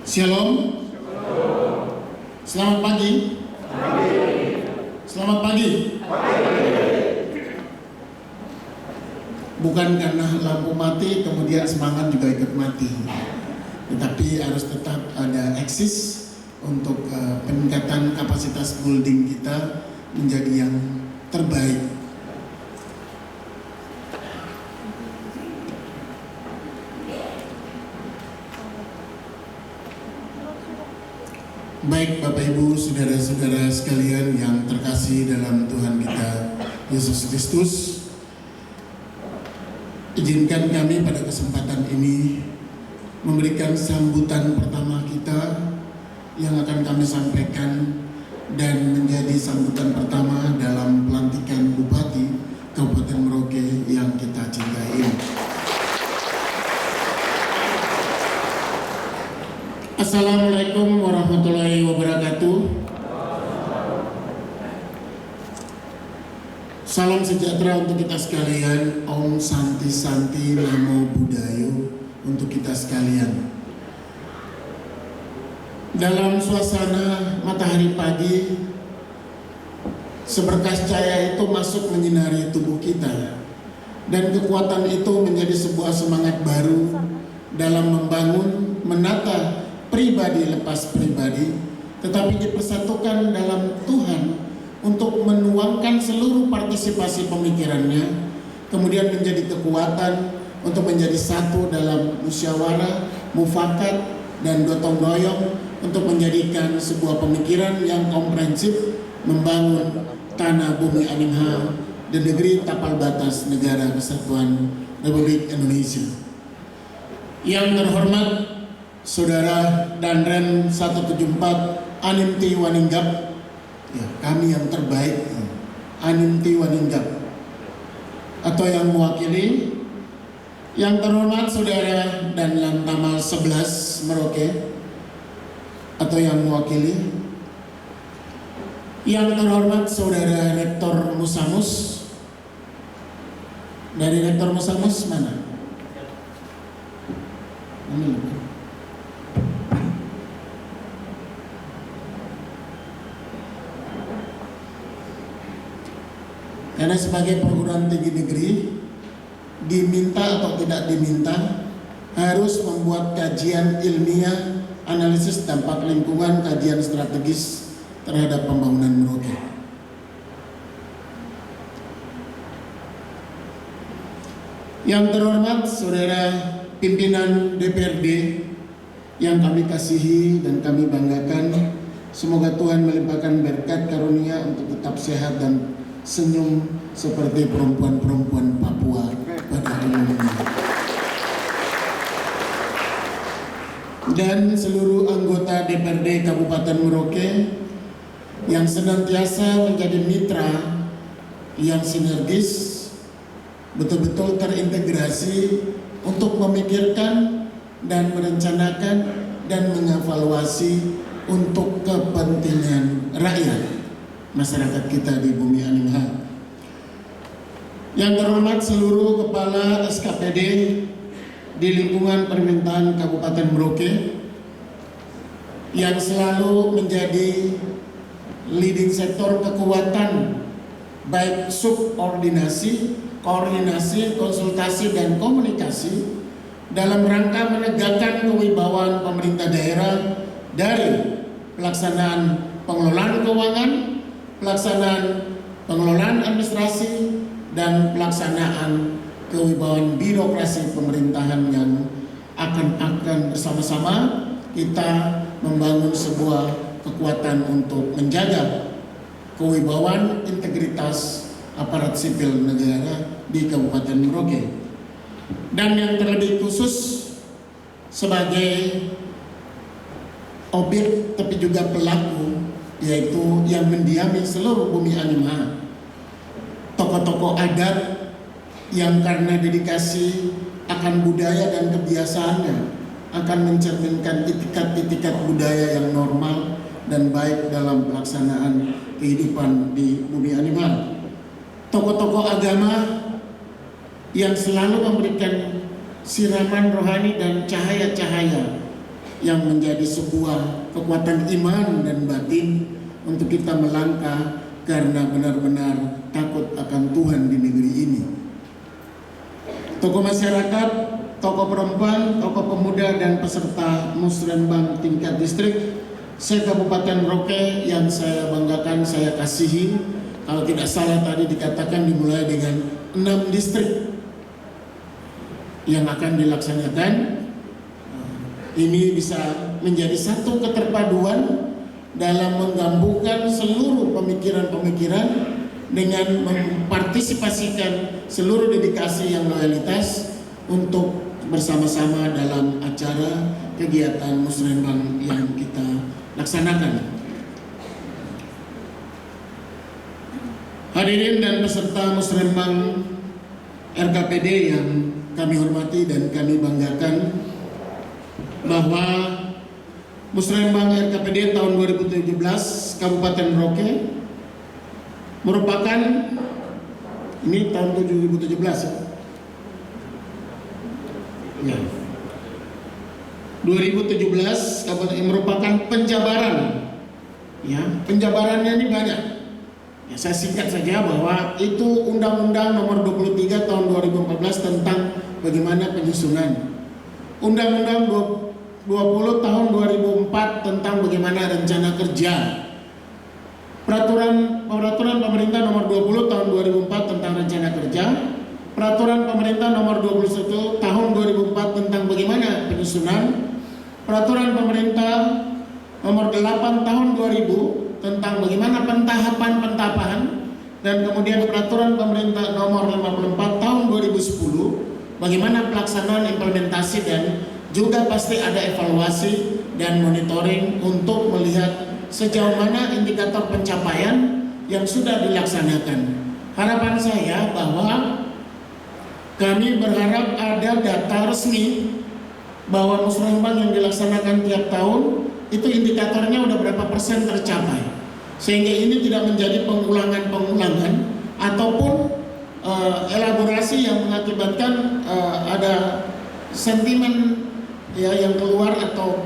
Shalom. Selamat pagi. Selamat pagi. Bukan karena lampu mati kemudian semangat juga ikut mati, tetapi harus tetap ada eksis untuk peningkatan kapasitas building kita menjadi yang terbaik. Baik Bapak Ibu, saudara-saudara sekalian yang terkasih dalam Tuhan kita Yesus Kristus, izinkan kami pada kesempatan ini memberikan sambutan pertama kita yang akan kami sampaikan dan menjadi sambutan pertama dalam pelantikan Bupati Kabupaten Merauke yang kita cintai. Assalamualaikum warahmatullahi wabarakatuh. Salam sejahtera untuk kita sekalian. Om Santi Santi Namo Buddhayo untuk kita sekalian. Dalam suasana matahari pagi, seberkas cahaya itu masuk menyinari tubuh kita, dan kekuatan itu menjadi sebuah semangat baru dalam membangun, menata pribadi lepas pribadi, tetapi dipersatukan dalam Tuhan untuk menuangkan seluruh partisipasi pemikirannya, kemudian menjadi kekuatan untuk menjadi satu dalam musyawarah, mufakat, dan gotong royong untuk menjadikan sebuah pemikiran yang komprehensif membangun tanah bumi Aningha dan negeri tapal batas negara kesatuan Republik Indonesia. Yang terhormat Saudara Danren 174 Animti Waninggap, ya, kami yang terbaik, Animti Waninggap, atau yang mewakili. Yang terhormat Saudara dan Lantamal 11 Merauke, atau yang mewakili. Yang terhormat Saudara Rektor Musamus. Dari Rektor Musamus mana? Ini. Karena sebagai perguruan tinggi negeri, diminta atau tidak diminta harus membuat kajian ilmiah, analisis dampak lingkungan, kajian strategis terhadap pembangunan Merauke. Yang terhormat Saudara pimpinan DPRD yang kami kasihi dan kami banggakan, semoga Tuhan melimpahkan berkat karunia untuk tetap sehat dan senyum seperti perempuan-perempuan Papua pada umumnya. Dan seluruh anggota DPRD Kabupaten Merauke yang senantiasa menjadi mitra yang sinergis, betul-betul terintegrasi untuk memikirkan dan merencanakan dan mengevaluasi untuk kepentingan rakyat masyarakat kita di bumi Aningha. Yang terhormat seluruh kepala SKPD di lingkungan pemerintahan Kabupaten Merauke yang selalu menjadi leading sektor kekuatan, baik subordinasi, koordinasi, konsultasi, dan komunikasi dalam rangka menegakkan kewibawaan pemerintah daerah dari pelaksanaan pengelolaan keuangan, pelaksanaan pengelolaan administrasi, dan pelaksanaan kewibawaan birokrasi pemerintahan yang akan bersama-sama kita membangun sebuah kekuatan untuk menjaga kewibawaan integritas aparat sipil negara di Kabupaten Merauke. Dan yang terlebih khusus sebagai objek tapi juga pelaku, yaitu yang mendiami seluruh bumi Aningha, tokoh-tokoh adat yang karena dedikasi akan budaya dan kebiasaannya akan mencerminkan itikat-itikat budaya yang normal dan baik dalam pelaksanaan kehidupan di bumi animal. Tokoh-tokoh agama yang selalu memberikan siraman rohani dan cahaya-cahaya yang menjadi sebuah kekuatan iman dan batin untuk kita melangkah karena benar-benar takut akan Tuhan di negeri ini. Tokoh masyarakat, tokoh perempuan, tokoh pemuda dan peserta Musrembang tingkat distrik se-Kabupaten Merauke yang saya banggakan, saya kasihi. Kalau tidak salah tadi dikatakan dimulai dengan 6 distrik yang akan dilaksanakan. Ini bisa menjadi satu keterpaduan dalam menggabungkan seluruh pemikiran-pemikiran dengan mempartisipasikan seluruh dedikasi yang loyalitas untuk bersama-sama dalam acara kegiatan Musrembang yang kita laksanakan. Hadirin dan peserta Musrembang RKPD yang kami hormati dan kami banggakan, bahwa Musrembang RKPD tahun 2017 Kabupaten Merauke merupakan, ini tahun 2017 ya, 2017 Kabupaten merupakan penjabaran, ya, penjabarannya ini banyak. Ya, saya singkat saja bahwa itu Undang-Undang Nomor 23 Tahun 2014 tentang bagaimana penyusunan, Undang-Undang 20 Tahun 2004 tentang bagaimana rencana kerja, Peraturan Pemerintah Nomor 20 Tahun 2004 tentang rencana kerja, Peraturan Pemerintah Nomor 21 Tahun 2004 tentang bagaimana penyusunan, Peraturan Pemerintah Nomor 8 Tahun 2000 tentang bagaimana pentahapan, dan kemudian Peraturan Pemerintah Nomor 54 Tahun 2010 bagaimana pelaksanaan implementasi, dan juga pasti ada evaluasi dan monitoring untuk melihat sejauh mana indikator pencapaian yang sudah dilaksanakan. Harapan saya bahwa kami berharap ada data resmi bahwa Musrembang yang dilaksanakan tiap tahun itu indikatornya udah berapa persen tercapai, sehingga ini tidak menjadi pengulangan ataupun elaborasi yang mengakibatkan ada sentimen ya yang keluar atau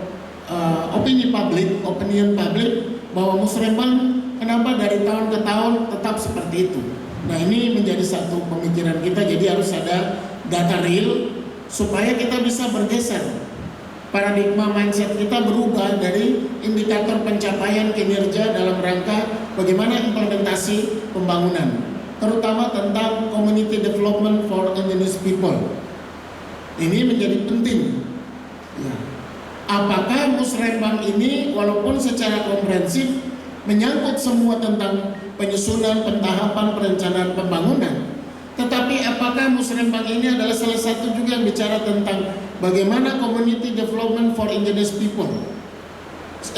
opinion publik bahwa Musrembang kenapa dari tahun ke tahun tetap seperti itu. Nah, ini menjadi satu pemikiran kita, jadi harus ada data real supaya kita bisa bergeser. Paradigma mindset kita berubah dari indikator pencapaian kinerja dalam rangka bagaimana implementasi pembangunan, terutama tentang community development for indigenous people. Ini menjadi penting. Ya. Apakah Musrembang ini walaupun secara komprehensif menyangkut semua tentang penyusunan, pentahapan, perencanaan pembangunan, tetapi apakah Musrembang ini adalah salah satu juga yang bicara tentang bagaimana community development for indigenous people,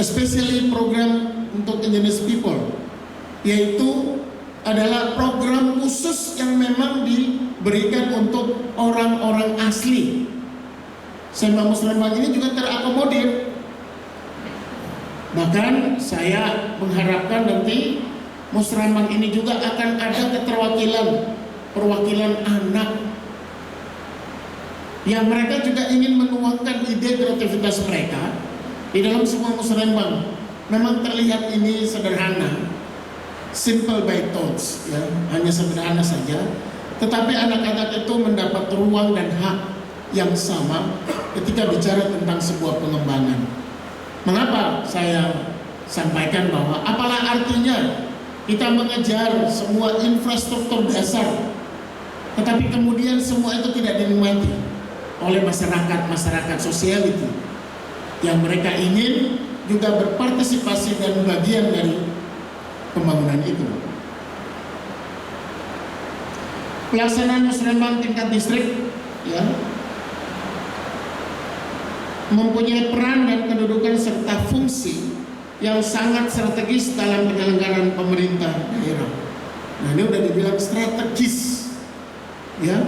especially program untuk indigenous people, yaitu adalah program khusus yang memang diberikan untuk orang-orang asli. Sehingga Musrembang ini juga terakomodir. Bahkan saya mengharapkan nanti Musrembang ini juga akan ada perwakilan anak yang mereka juga ingin menuangkan ide kreativitas mereka di dalam semua Musrembang. Memang terlihat ini sederhana, simple by thoughts, ya, hanya sederhana saja. Tetapi anak-anak itu mendapat ruang dan hak yang sama ketika bicara tentang sebuah pengembangan. Mengapa saya sampaikan bahwa apalah artinya kita mengejar semua infrastruktur dasar, tetapi kemudian semua itu tidak dinikmati oleh masyarakat sosial itu yang mereka ingin juga berpartisipasi dan bagian dari pembangunan itu. Pelaksanaan Musrembang tingkat distrik, ya, mempunyai peran dan kedudukan serta fungsi yang sangat strategis dalam penyelenggaraan pemerintah daerah. Nah, ini udah dibilang strategis, ya.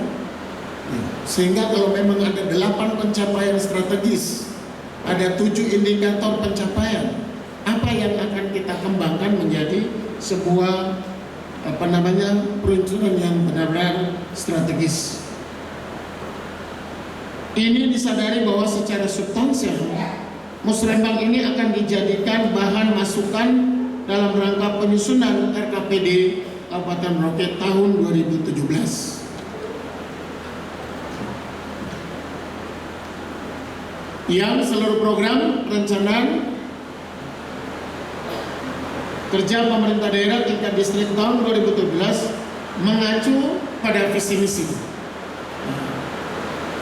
Sehingga kalau memang ada 8 pencapaian strategis, ada 7 indikator pencapaian, apa yang akan kita kembangkan menjadi sebuah peluncuran yang benar-benar strategis. Ini disadari bahwa secara substansial Musrembang ini akan dijadikan bahan masukan dalam rangka penyusunan RKPD Kabupaten Merauke tahun 2017. Yang seluruh program perencanaan kerja pemerintah daerah tingkat distrik tahun 2017 mengacu pada visi misi.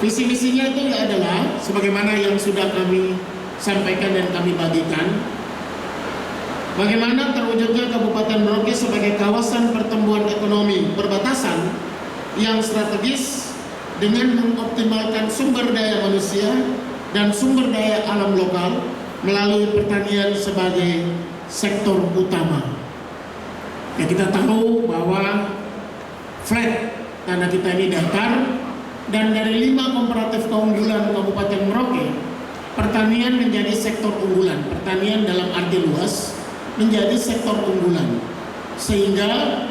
Visi misinya itu adalah sebagaimana yang sudah kami sampaikan dan kami bagikan. Bagaimana terwujudnya Kabupaten Merauke sebagai kawasan pertumbuhan ekonomi perbatasan yang strategis dengan mengoptimalkan sumber daya manusia dan sumber daya alam lokal melalui pertanian sebagai sektor utama. Ya, kita tahu bahwa flat tanah kita ini datar, dan dari 5 komparatif keunggulan Kabupaten Merauke, pertanian menjadi sektor unggulan. Pertanian dalam arti luas menjadi sektor unggulan, sehingga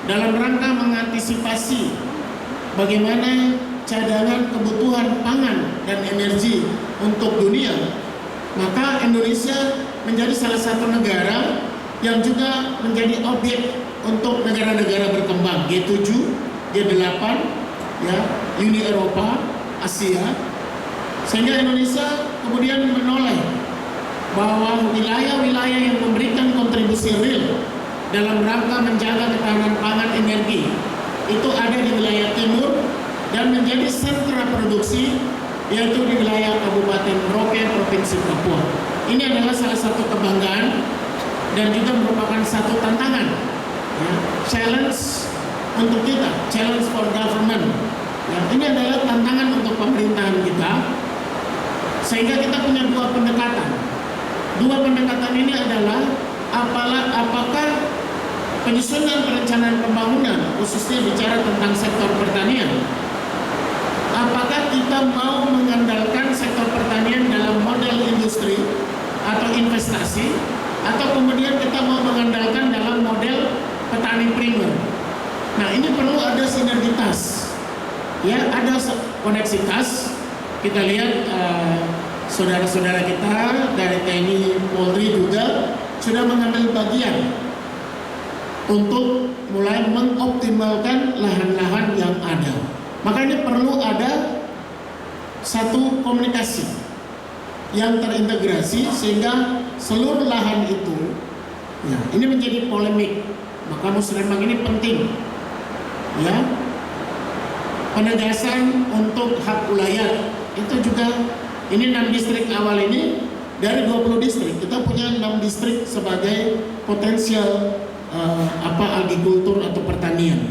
dalam rangka mengantisipasi bagaimana cadangan kebutuhan pangan dan energi untuk dunia, maka Indonesia menjadi salah satu negara yang juga menjadi objek untuk negara-negara berkembang G7, G8, ya, Uni Eropa, Asia, sehingga Indonesia kemudian menoleh bahwa wilayah-wilayah yang memberikan kontribusi real dalam rangka menjaga ketahanan pangan energi itu ada di wilayah timur dan menjadi sentra produksi, yaitu di wilayah Kabupaten Merauke, Provinsi Papua. Ini adalah salah satu kebanggaan dan juga merupakan satu tantangan, ya, challenge untuk kita, challenge for government. Ya, ini adalah tantangan untuk pemerintahan kita, sehingga kita punya 2 pendekatan. 2 pendekatan ini adalah apakah penyusunan perencanaan pembangunan, khususnya bicara tentang sektor pertanian, apakah kita mau mengandalkan sektor pertanian dalam model industri atau investasi, atau kemudian kita mau mengandalkan dalam model petani primer. Nah, ini perlu ada sinergitas, ya, ada koneksitas. Kita lihat saudara-saudara kita dari TNI Polri juga sudah mengambil bagian untuk mulai mengoptimalkan lahan-lahan yang ada. Maka ini perlu ada satu komunikasi yang terintegrasi sehingga seluruh lahan itu, ya, ini menjadi polemik. Maka Musrembang ini penting, ya, penegasan untuk hak ulayat itu juga. Ini 6 distrik awal ini dari 20 distrik, kita punya 6 distrik sebagai potensial agrikultur atau pertanian.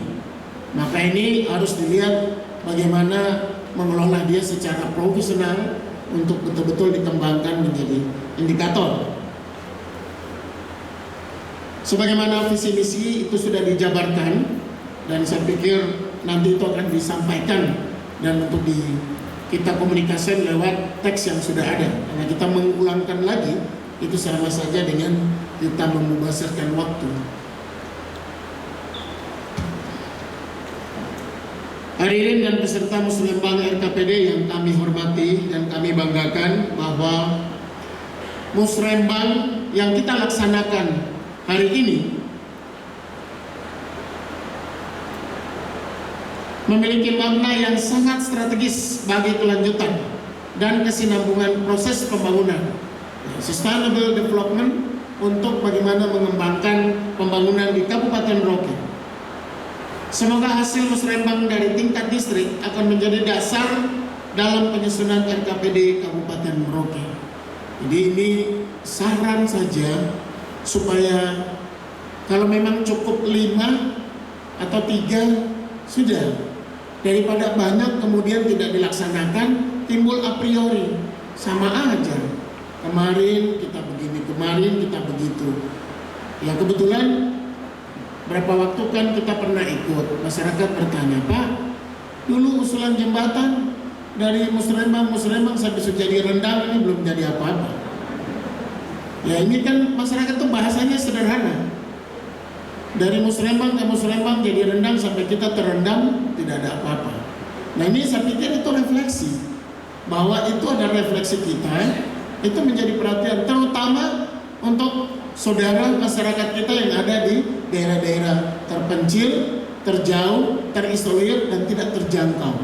Maka ini harus dilihat bagaimana mengelola dia secara profesional untuk betul-betul dikembangkan menjadi indikator. Sebagaimana visi misi itu sudah dijabarkan, dan saya pikir nanti itu akan disampaikan dan untuk kita komunikasikan lewat teks yang sudah ada. Karena kita mengulangkan lagi itu sama saja dengan kita membebaskan waktu. Hadirin dan peserta Musrembang RKPD yang kami hormati dan kami banggakan, bahwa Musrembang yang kita laksanakan hari ini memiliki makna yang sangat strategis bagi kelanjutan dan kesinambungan proses pembangunan, sustainable development, untuk bagaimana mengembangkan pembangunan di Kabupaten Merauke. Semoga hasil Musrembang dari tingkat distrik akan menjadi dasar dalam penyusunan RKPD Kabupaten Merauke. Jadi ini saran saja, supaya kalau memang cukup 5 atau 3 sudah, daripada banyak kemudian tidak dilaksanakan, timbul a priori, sama aja. Kemarin kita begini, kemarin kita begitu. Ya, kebetulan berapa waktu kan kita pernah ikut, masyarakat bertanya, Pak, Dulu usulan jembatan dari Musrembang sampai Sujadi Rendang ini belum jadi apa-apa. Ya ini kan masyarakat tuh bahasanya sederhana. Dari Musrembang ke Musrembang jadi Rendang sampai kita terendam tidak ada apa-apa. Nah ini saya pikir itu refleksi, bahwa itu ada refleksi kita, itu menjadi perhatian terutama untuk saudara masyarakat kita yang ada di daerah-daerah terpencil, terjauh, terisolir dan tidak terjangkau.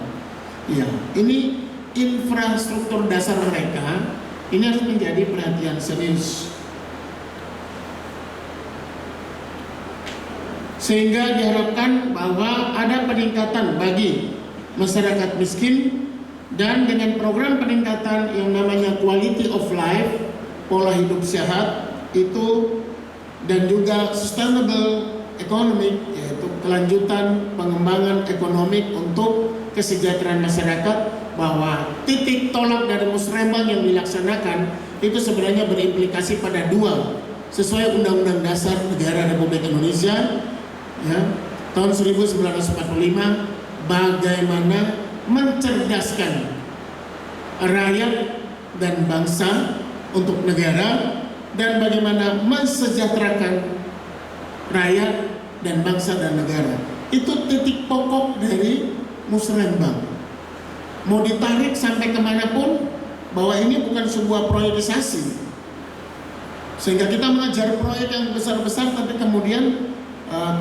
Ya, ini infrastruktur dasar mereka ini harus menjadi perhatian serius. Sehingga diharapkan bahwa ada peningkatan bagi masyarakat miskin, dan dengan program peningkatan yang namanya quality of life, pola hidup sehat itu, dan juga sustainable economic, yaitu kelanjutan pengembangan ekonomi untuk kesejahteraan masyarakat, bahwa titik tolak dari Musrembang yang dilaksanakan itu sebenarnya berimplikasi pada dua, sesuai Undang-Undang Dasar Negara Republik Indonesia ya, tahun 1945, bagaimana mencerdaskan rakyat dan bangsa untuk negara, dan bagaimana mensejahterakan rakyat dan bangsa dan negara. Itu titik pokok dari Musrembang. Mau ditarik sampai kemanapun, bahwa ini bukan sebuah proyektisasi, sehingga kita mengajar proyek yang besar-besar, tapi kemudian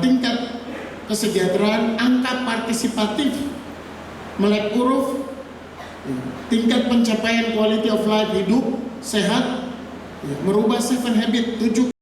tingkat kesejahteraan, angka partisipatif melek huruf, tingkat pencapaian quality of life, hidup sehat, merubah 7 habit, 7